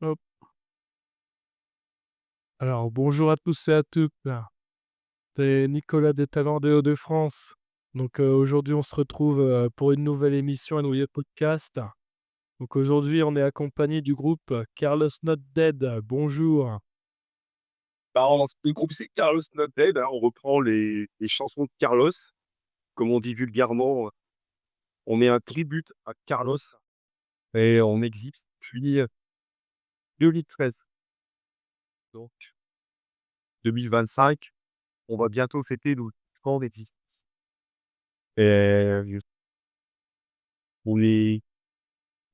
Hop. Alors, bonjour à tous et à toutes. C'est Nicolas des Talents des Hauts-de-France. Donc, aujourd'hui, on se retrouve pour une nouvelle émission, un nouveau podcast. Donc, aujourd'hui, on est accompagné du groupe Carlos Not Dead. Bonjour. Bah, le groupe, c'est Carlos Not Dead, hein. On reprend les chansons de Carlos. Comme on dit vulgairement, on est un tribute à Carlos et on existe depuis 2013. Donc 2025, on va bientôt fêter nos 10 ans d'existence et on est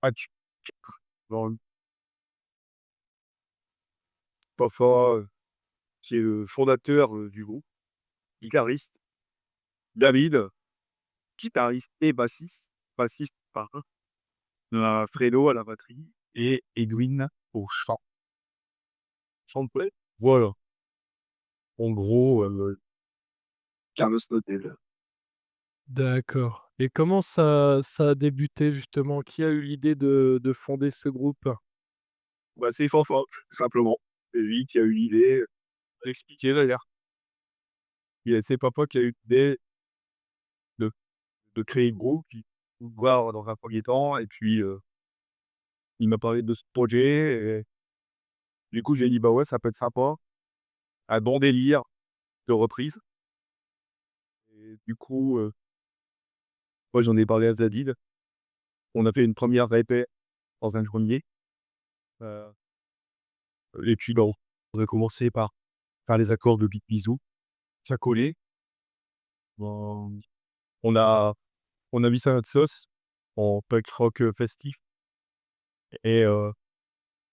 actu dans le Pafa, qui est le fondateur, du groupe, guitariste, David, guitariste et bassiste pardon, Fredo à la batterie et Edwin au chant. Chant de voilà. En gros, Carlos Notel. D'accord. Et comment ça a débuté justement? Qui a eu l'idée de fonder ce groupe? Bah, c'est Fanfan, tout simplement. C'est lui qui a eu l'idée, expliqué d'ailleurs. C'est papa qui a eu l'idée de de créer le groupe, qui voir dans un premier temps et puis, il m'a parlé de ce projet et du coup, j'ai dit: «Bah, ouais, ça peut être sympa». Un bon délire de reprise et du coup, moi, j'en ai parlé à Zadid. On a fait une première répé dans un grenier, heu et puis, bah, on a commencé par faire les accords de Big Bisou. Ça collait. Ben, on a on a mis ça à notre sauce en punk rock, festif et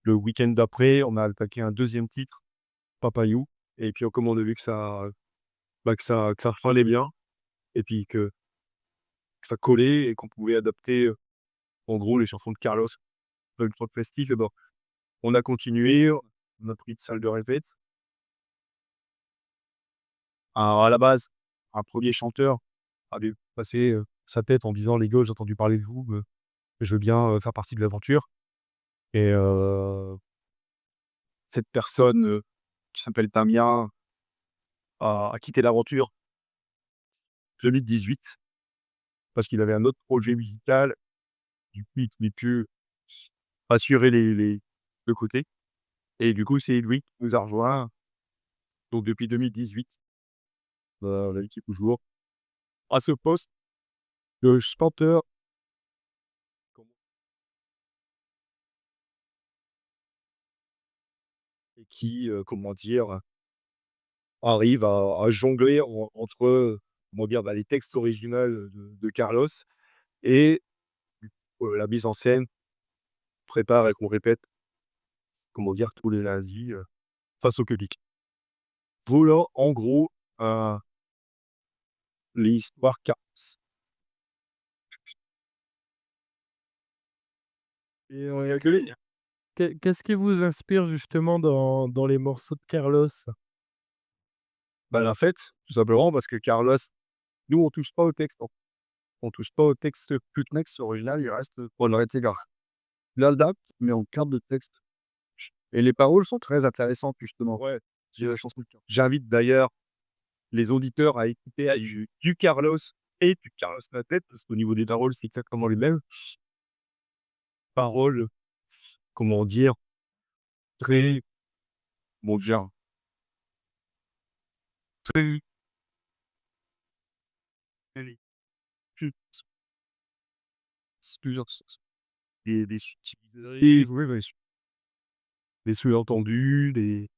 le week-end d'après, on a attaqué un deuxième titre, Papayou et puis, comme on a vu que ça, bah, que ça fallait bien et puis que ça collait et qu'on pouvait adapter, en gros, les chansons de Carlos, punk rock festif et ben, on a continué, on a pris une salle de répète. Alors, à la base, un premier chanteur avait passé, sa tête en disant: «Les gars, j'ai entendu parler de vous, je veux bien, faire partie de l'aventure» et cette personne, qui s'appelle Damien, a quitté l'aventure 2018 parce qu'il avait un autre projet musical. Du coup, il pouvait plus s assurer les 2 côtés et du coup, c'est lui qui nous a rejoints. Donc depuis 2018, on est toujours à ce poste de chanteur comment et qui, comment dire, arrive à jongler entre, comment dire, bah, les textes originaux de Carlos et la mise en scène, prépare et qu'on répète, comment dire, tous les lundis, face au public. Voilà, en gros, heu, l'histoire Carlos. Et Il y a que lui. qu'est-ce qui vous inspire justement dans les morceaux de Carlos? Bah, la fête, tout simplement parce que Carlos, nous, on touche pas au texte, on touche pas au texte Putnex original, il reste Paul Retega. L'adapte, mais en carte de texte et les paroles sont très intéressantes justement. Ouais, c'est la chanson de cœur. J'invite d'ailleurs les auditeurs à écouter du Carlos et du Carlos la tête parce qu'au niveau des paroles, c'est exactement les mêmes. Paroles, comment dire? Très, comment dire? Très plus plusieurs sens. Des subtilités, oui, oui, des sous-entendus, des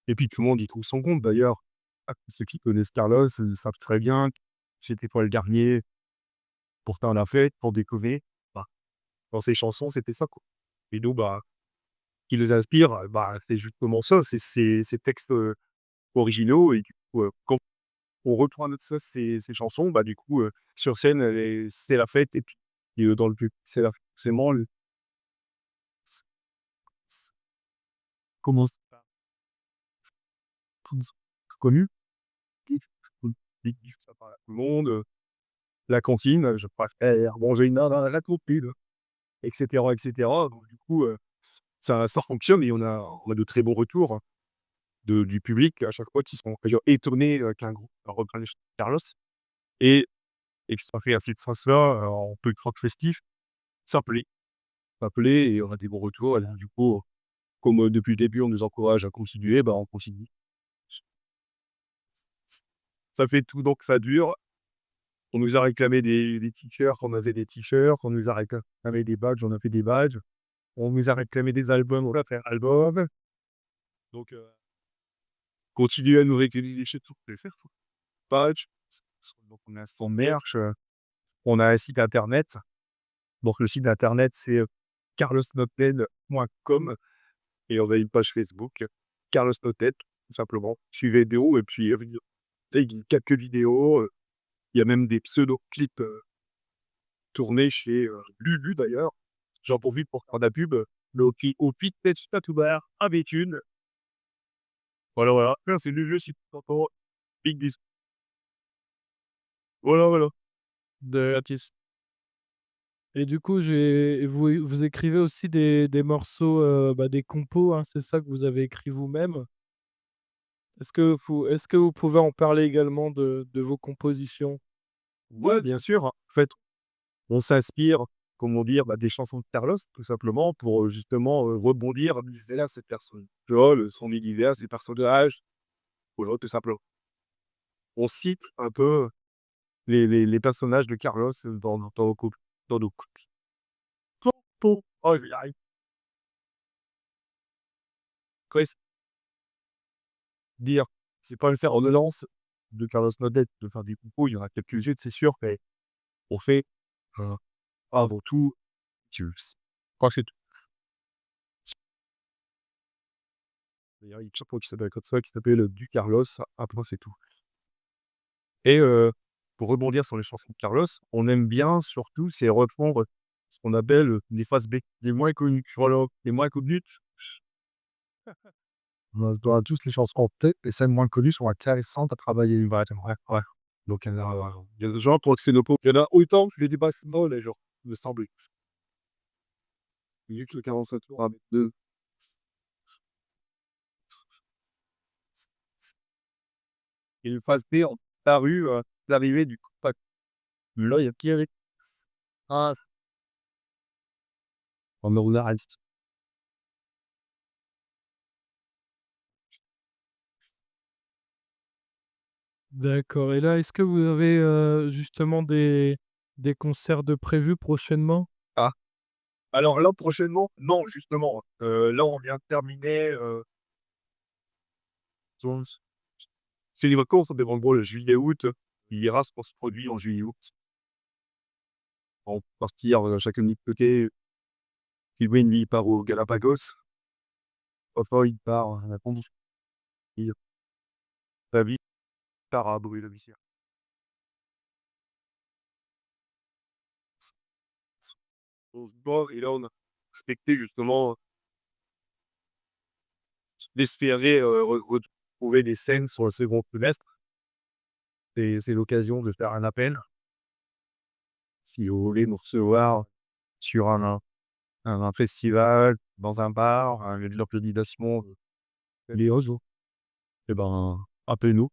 et puis tout le monde y trouve son compte d'ailleurs. Ah, ceux qui connaissent Carlos, savent très bien que c'était pas le dernier pour faire la fête, pour déconner. Bah, dans ses chansons, c'était ça, quoi et nous, bah, qui les inspire, bah, c'est justement ça, c'est ces textes, originaux et du coup, quand on reprend à notre sauce ces chansons, bah, du coup, sur scène, c'est la fête et puis dans le public, c'est la forcément le c c comment c connu, ça parle à tout le monde, la cantine, je préfère manger une dinde à la cantine et cetera donc du coup, ça fonctionne et on a de très bons retours du public à chaque fois qui sont d'ailleurs étonnés, qu'un groupe reprenne les chansons de Carlos et extraper à cette sens-là, en peu de rock festif, ça plaît. Ça plaît et on a des bons retours et donc du coup, comme, depuis le début, on nous encourage à continuer, bah, on continue. Ça fait tout donc ça dure. On nous a réclamé des t-shirts, on a fait des t-shirts, on nous a réclamé des badges, on a fait des badges. On nous a réclamé des albums, on a fait un album. Donc, continuez à nous réclamer des shirts, vous pouvez faire, quoi. Badges, donc on a un stand merch, on a un site internet. Donc le site internet, c'est, carlosnoted.com et on a une page Facebook, Carlos Noted, tout simplement. Suivez vidéo et puis, tu sais, il y a quelques vidéos, il y a même des pseudo clips, tournés chez, Lulu d'ailleurs. J'en profite pour faire de la pub, le au Fitness Tattoo Bar à Béthune. Voilà, voilà. Là, c'est Lulu si tu m'entends. Big bisous. Voilà, voilà. De l'artiste. Et du coup, vous écrivez aussi des morceaux, bah, des compos, hein, c'est ça que vous avez écrit vous-même? Est-ce que vous pouvez en parler également de vos compositions? Ouais, bien sûr. En fait, on s'inspire, comment dire, bah, des chansons de Carlos, tout simplement, pour, justement, rebondir dans l'univers de cette personne. Tu vois, son univers, ses personnages, voilà, tout simplement. On cite un peu les personnages de Carlos, dans nos couples dans nos couples. Oh, je vais y arriver. Quoi, dire, c'est pas le faire en relance de Carlos Nodet, de faire des compos, il y en a quelques-unes, c'est sûr, mais on fait, heu, avant tout, tu s je crois que c'est tout. D'ailleurs, il y a une chanson qui s'appelle comme ça, qui s'appelle, du Carlos, après c'est tout. Et pour rebondir sur les chansons de Carlos, on aime bien surtout, c'est reprendre ce qu'on appelle, les faces B, les moins connues. Voilà, les moins connues. On a tous les chansons en tête et celles moins connues sont intéressantes à travailler. Ouais, ouais, ouais. Donc il y a des gens pour que c'est nos pauvres. Il y en a autant que les dépassements, les gens, il me semble. Vu que le 45 tours avec 2. Et une phase B en paru, l'arrivée du compact. Là, il y a Pierre. Ah, on arrête. D'accord, et là, est-ce que vous avez, justement des concerts de prévus prochainement? Ah, alors là, prochainement, non, justement, là, on vient de terminer, son c'est les vacances, mais en gros, le juillet-août, Erasmus se produit en juillet-août. On va partir, chacun de notre côté. Kilwin, lui, il part aux Galapagos. Enfin, il part à la Cambodge. Et David part à Bruxelles. On se barre et là, on a respecté justement d'espérer, retrouver des scènes sur le second trimestre. C'est l'occasion de faire un appel. Si vous voulez nous recevoir sur un festival, dans un bar, un lieu d'organisation, les réseaux, et ben, appelez-nous.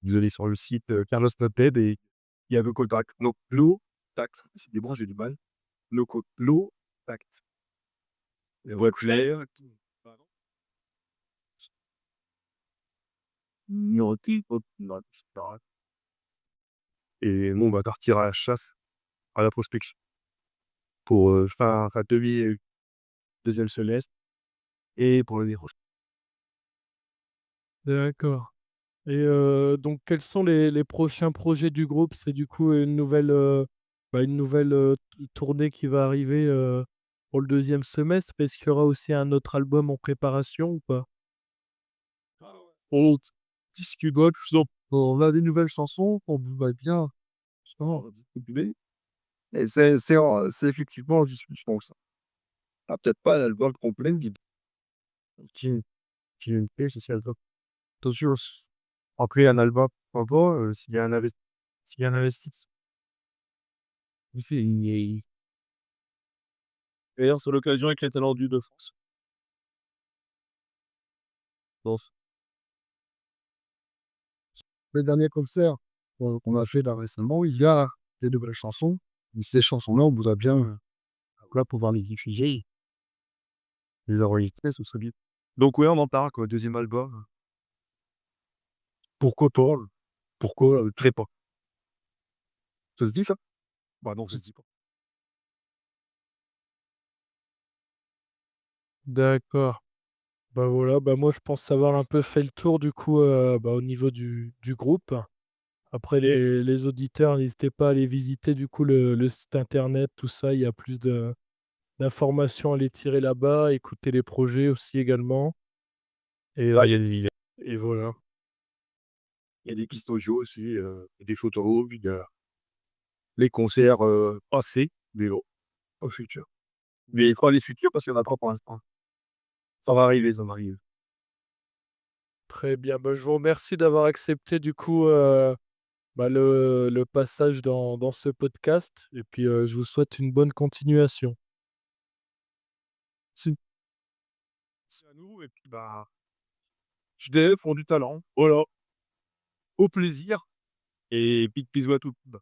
Vous allez sur le site, Carlos Noted et il y a le contact. Donc l'eau, tact, décidément, j'ai du mal. Le code l'eau, tact. Les voix claires, tout. Pardon? Numéroté, hop, non, c'est pas grave. Et nous, on va partir à la chasse, à la prospection pour, faire un demi deuxième semestre et pour l'année prochaine. D'accord, et donc quels sont les prochains projets du groupe? C'est du coup une nouvelle tournée qui va arriver, pour le deuxième semestre? Est-ce qu'il y aura aussi un autre album en préparation ou pas? On discute justement, on a des nouvelles chansons, on va bien justement distribuer et c'est effectivement en discussion ça. Ah, peut-être pas l'album complet qui qui est une paix sociale donc attention après un album pourquoi pas, s'il y a un investissement. Oui, c'est une d'ailleurs, sur l'occasion avec les talents du de France. pense. Le dernier concert qu'on a fait là récemment, il y a des nouvelles chansons. Et ces chansons-là, on voudrait bien là, pouvoir les diffuser, les enregistrer, ce serait bien. Donc ouais, on en parle quoi, 2e album. Pourquoi pas? Pourquoi très pas? Ça se dit ça? Bah non, ça se dit pas. D'accord. Bah, voilà, bah, moi je pense avoir un peu fait le tour du coup, bah, au niveau du groupe. Après les auditeurs, n'hésitez pas à aller visiter du coup le site internet, tout ça. Il y a plus de d'informations à aller tirer là-bas, écouter les projets aussi également et Ah, et voilà. il y a des pistes audio aussi, il y a des photos, il y a les concerts, passés, mais bon, au futur. Mais pas les futurs parce qu'il y en a pas pour l'instant. Ça va arriver, ça va arriver. Très bien, bah, je vous remercie d'avoir accepté du coup, bah, le passage dans ce podcast et puis, je vous souhaite une bonne continuation. Si. C'est à nous et puis, bah, HDF ont du talent, voilà. Au plaisir et big bisous à tout le monde.